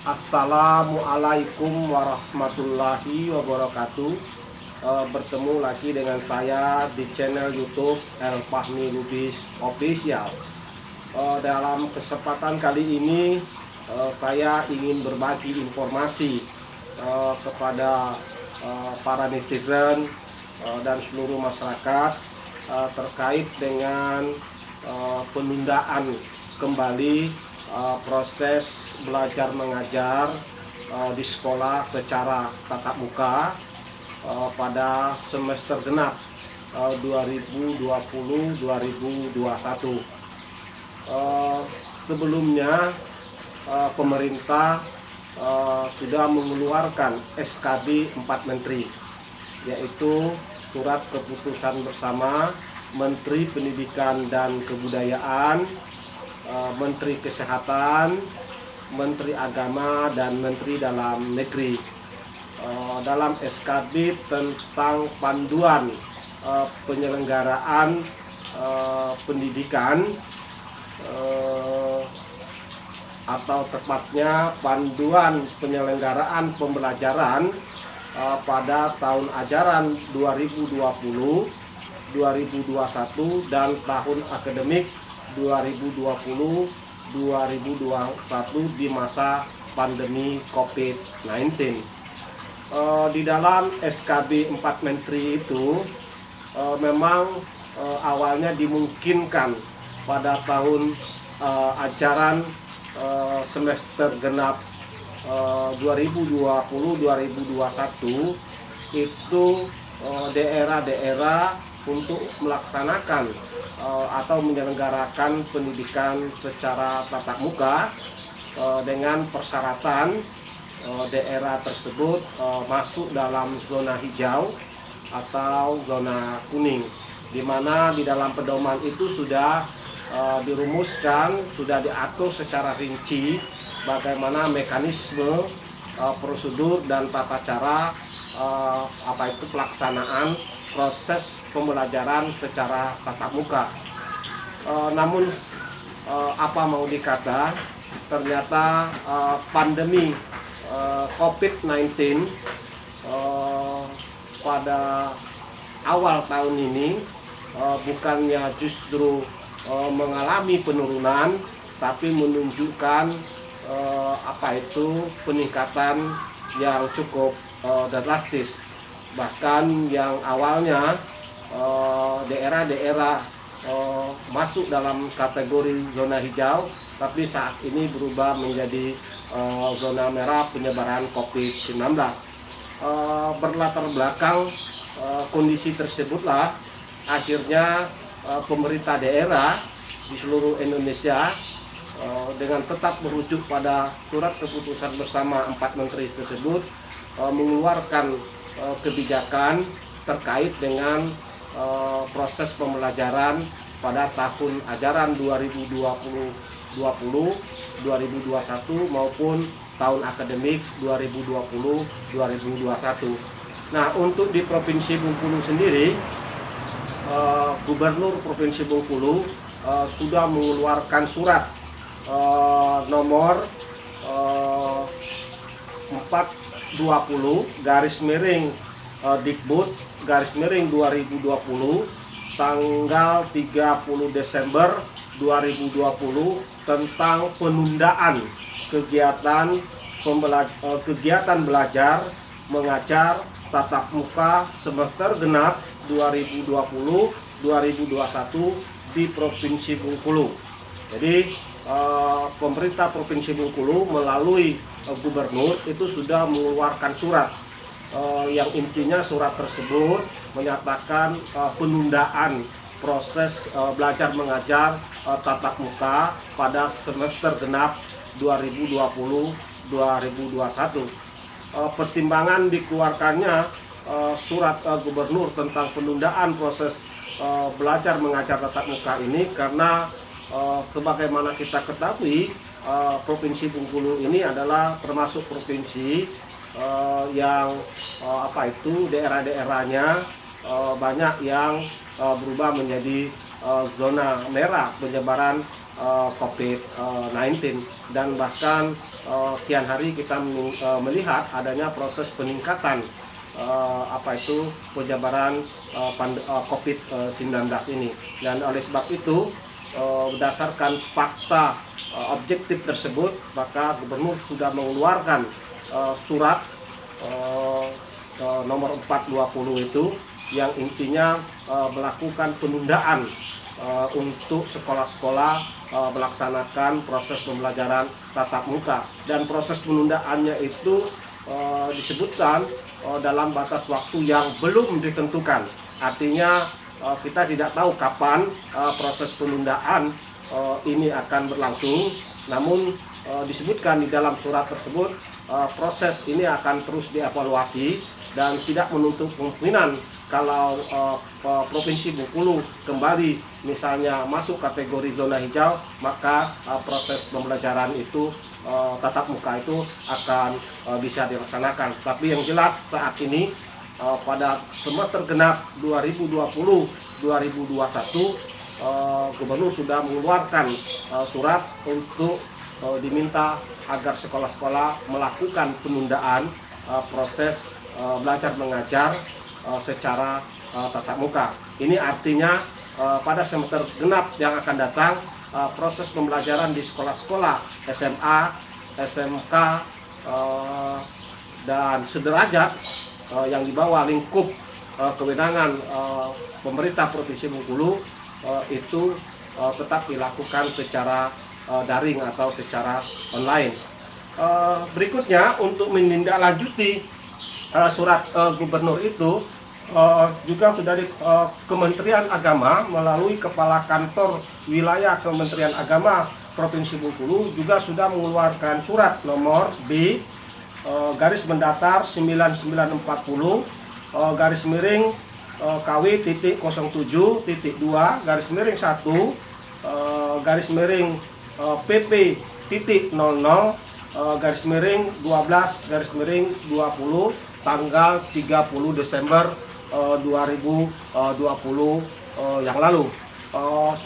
Assalamualaikum warahmatullahi wabarakatuh. Bertemu lagi dengan saya di channel YouTube El Fahmi Lubis Official. Dalam kesempatan kali ini saya ingin berbagi informasi kepada para netizen dan seluruh masyarakat terkait dengan penundaan kembali proses belajar mengajar di sekolah secara tatap muka pada semester genap 2020-2021. Sebelumnya pemerintah sudah mengeluarkan SKB 4 Menteri, yaitu Surat Keputusan Bersama Menteri Pendidikan dan Kebudayaan, Menteri Kesehatan, Menteri Agama, dan Menteri Dalam Negeri. Dalam SKB tentang panduan penyelenggaraan pendidikan, atau tepatnya panduan penyelenggaraan pembelajaran pada tahun ajaran 2020-2021 dan tahun akademik 2020-2021 di masa pandemi COVID-19. Di dalam SKB 4 Menteri itu memang awalnya dimungkinkan pada tahun ajaran semester genap 2020-2021 itu daerah-daerah untuk melaksanakan atau menyelenggarakan pendidikan secara tatap muka dengan persyaratan daerah tersebut masuk dalam zona hijau atau zona kuning, di mana di dalam pedoman itu sudah dirumuskan, sudah diatur secara rinci bagaimana mekanisme, prosedur dan tata cara pelaksanaan proses pembelajaran secara tatap muka. Namun apa mau dikata, ternyata pandemi COVID-19 pada awal tahun ini bukannya justru mengalami penurunan, tapi menunjukkan peningkatan yang cukup drastis. Bahkan yang awalnya daerah-daerah masuk dalam kategori zona hijau, tapi saat ini berubah menjadi zona merah penyebaran COVID-19. Berlatar belakang kondisi tersebutlah akhirnya pemerintah daerah di seluruh Indonesia dengan tetap merujuk pada Surat Keputusan Bersama 4 Menteri tersebut mengeluarkan kebijakan terkait dengan proses pembelajaran pada tahun ajaran 2020-2021 maupun tahun akademik 2020-2021. Nah, untuk di Provinsi Bengkulu sendiri, Gubernur Provinsi Bengkulu sudah mengeluarkan surat nomor 420/Dikbud/2020 tanggal 30 Desember 2020 tentang penundaan kegiatan belajar mengajar tatap muka semester genap 2020-2021 di Provinsi Bengkulu. Jadi pemerintah Provinsi Bengkulu melalui gubernur itu sudah mengeluarkan surat yang intinya surat tersebut menyatakan penundaan proses belajar mengajar tatap muka pada semester genap 2020-2021. Pertimbangan dikeluarkannya surat gubernur tentang penundaan proses belajar mengajar tatap muka ini karena sebagaimana kita ketahui, Provinsi Bengkulu ini adalah termasuk provinsi yang daerah-daerahnya banyak yang berubah menjadi zona merah penyebaran COVID-19, dan bahkan kian hari kita melihat adanya proses peningkatan penyebaran COVID-19 ini. Dan oleh sebab itu, berdasarkan fakta objektif tersebut, maka Gubernur sudah mengeluarkan surat nomor 420 itu, yang intinya melakukan penundaan untuk sekolah-sekolah melaksanakan proses pembelajaran tatap muka. Dan proses penundaannya itu disebutkan dalam batas waktu yang belum ditentukan. Artinya kita tidak tahu kapan proses penundaan ini akan berlangsung. Namun disebutkan di dalam surat tersebut, proses ini akan terus dievaluasi dan tidak menutup kemungkinan kalau Provinsi Bengkulu kembali misalnya masuk kategori zona hijau, maka proses pembelajaran itu tatap muka itu akan bisa dilaksanakan. Tapi yang jelas saat ini pada semester genap 2020-2021, Gubernur sudah mengeluarkan surat untuk diminta agar sekolah-sekolah melakukan penundaan proses belajar mengajar secara tatap muka. Ini artinya pada semester genap yang akan datang, proses pembelajaran di sekolah-sekolah SMA, SMK, dan sederajat yang di bawah lingkup kewenangan pemerintah Provinsi Bengkulu itu tetap dilakukan secara daring atau secara online. Berikutnya, untuk menindaklanjuti surat Gubernur itu, juga sudah di Kementerian Agama melalui Kepala Kantor Wilayah Kementerian Agama Provinsi Bengkulu juga sudah mengeluarkan surat nomor B garis mendatar 9940 garis miring KW.07.2 garis miring 1 garis miring PP.00 garis miring 12 garis miring 20 tanggal 30 Desember 2020 yang lalu.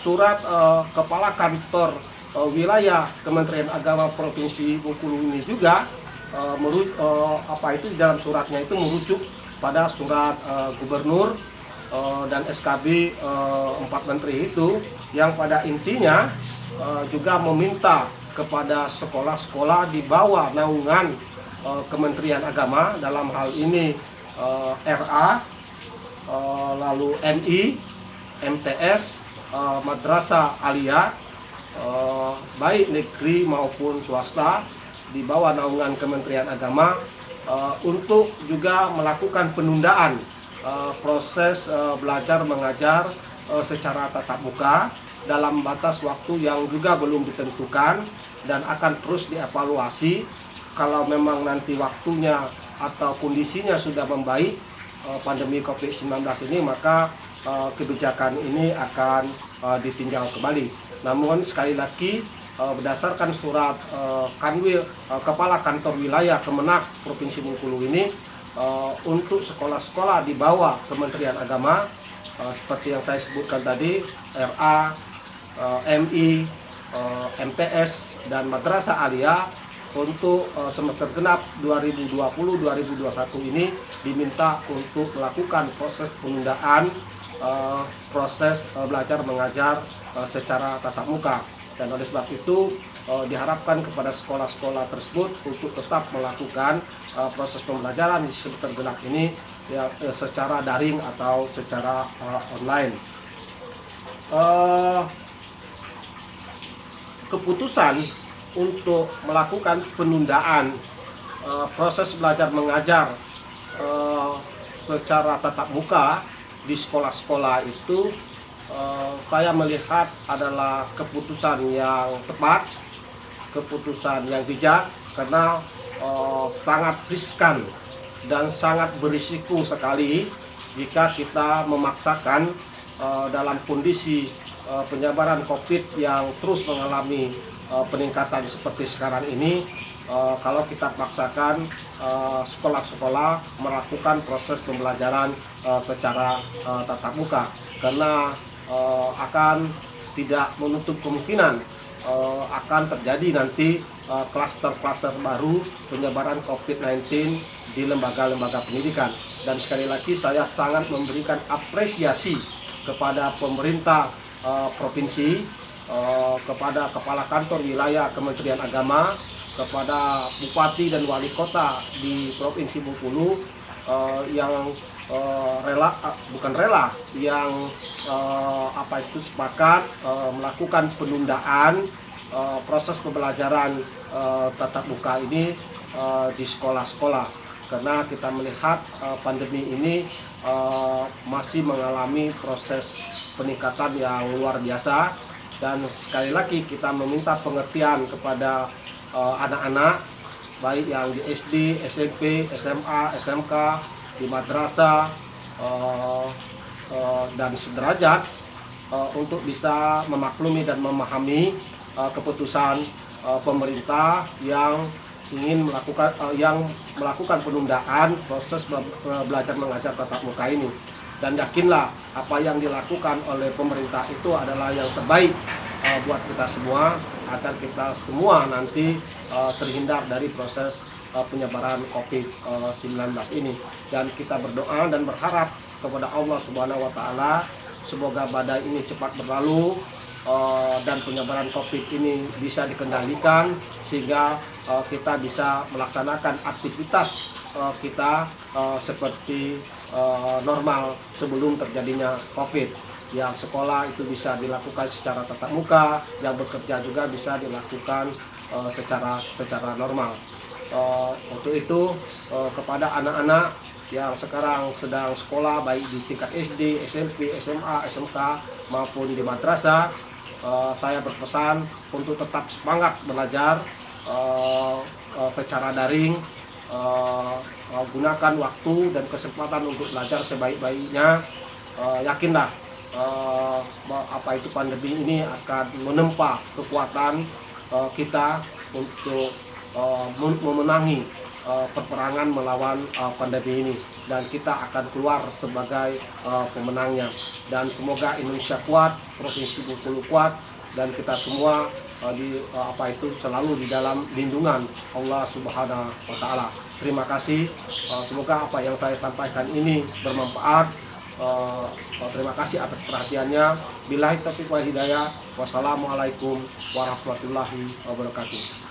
Surat Kepala Kantor Wilayah Kementerian Agama Provinsi Bengkulu ini juga di dalam suratnya itu merujuk pada surat Gubernur dan SKB 4 Menteri itu, yang pada intinya juga meminta kepada sekolah-sekolah di bawah naungan Kementerian Agama, dalam hal ini RA, lalu MI, MTS, Madrasah Aliyah, baik negeri maupun swasta di bawah naungan Kementerian Agama, untuk juga melakukan penundaan proses belajar mengajar secara tatap muka dalam batas waktu yang juga belum ditentukan dan akan terus dievaluasi. Kalau memang nanti waktunya atau kondisinya sudah membaik pandemi COVID-19 ini, maka kebijakan ini akan ditinjau kembali. Namun sekali lagi, berdasarkan surat Kanwil Kepala Kantor Wilayah Kemenak Provinsi Bengkulu ini, untuk sekolah-sekolah di bawah Kementerian Agama seperti yang saya sebutkan tadi, RA, MI, MTS, dan Madrasah Aliyah, untuk semester genap 2020-2021 ini diminta untuk melakukan proses penundaan proses belajar mengajar secara tatap muka. Dan oleh sebab itu diharapkan kepada sekolah-sekolah tersebut untuk tetap melakukan proses pembelajaran di semester genap ini ya, secara daring atau secara online. Keputusan untuk melakukan penundaan proses belajar mengajar secara tatap muka di sekolah-sekolah itu, saya melihat adalah keputusan yang tepat, keputusan yang bijak, karena sangat riskan dan sangat berisiko sekali jika kita memaksakan dalam kondisi penyebaran COVID yang terus mengalami peningkatan seperti sekarang ini. Kalau kita paksakan sekolah-sekolah melakukan proses pembelajaran secara tatap muka, karena akan tidak menutup kemungkinan akan terjadi nanti klaster-klaster baru penyebaran COVID-19 di lembaga-lembaga pendidikan. Dan sekali lagi saya sangat memberikan apresiasi kepada pemerintah provinsi, kepada kepala kantor wilayah Kementerian Agama, kepada bupati dan wali kota di Provinsi Bengkulu yang yang sepakat melakukan penundaan proses pembelajaran tatap muka ini di sekolah-sekolah, karena kita melihat pandemi ini masih mengalami proses peningkatan yang luar biasa. Dan sekali lagi kita meminta pengertian kepada anak-anak baik yang di SD, SMP, SMA, SMK, di madrasah dan sederajat untuk bisa memaklumi dan memahami keputusan pemerintah yang ingin melakukan penundaan proses belajar mengajar tatap muka ini. Dan yakinlah apa yang dilakukan oleh pemerintah itu adalah yang terbaik buat kita semua, agar kita semua nanti terhindar dari proses penyebaran COVID-19 ini. Dan kita berdoa dan berharap kepada Allah Subhanahu wa Ta'ala, semoga badai ini cepat berlalu dan penyebaran COVID ini bisa dikendalikan, sehingga kita bisa melaksanakan aktivitas kita seperti normal sebelum terjadinya COVID. Yang sekolah itu bisa dilakukan secara tatap muka, yang bekerja juga bisa dilakukan secara normal. Untuk itu kepada anak-anak yang sekarang sedang sekolah baik di tingkat SD, SMP, SMA, SMK maupun di madrasah, saya berpesan untuk tetap semangat belajar secara daring, gunakan waktu dan kesempatan untuk belajar sebaik-baiknya. Yakinlah pandemi ini akan menempa kekuatan kita untuk memenangi peperangan melawan pandemi ini, dan kita akan keluar sebagai pemenangnya. Dan semoga Indonesia kuat, Provinsi Bengkulu kuat, dan kita semua selalu di dalam lindungan Allah Subhanahu wa Ta'ala. Terima kasih. Semoga apa yang saya sampaikan ini bermanfaat. Terima kasih atas perhatiannya. Billahi taufiq wal hidayah. Wassalamualaikum warahmatullahi wabarakatuh.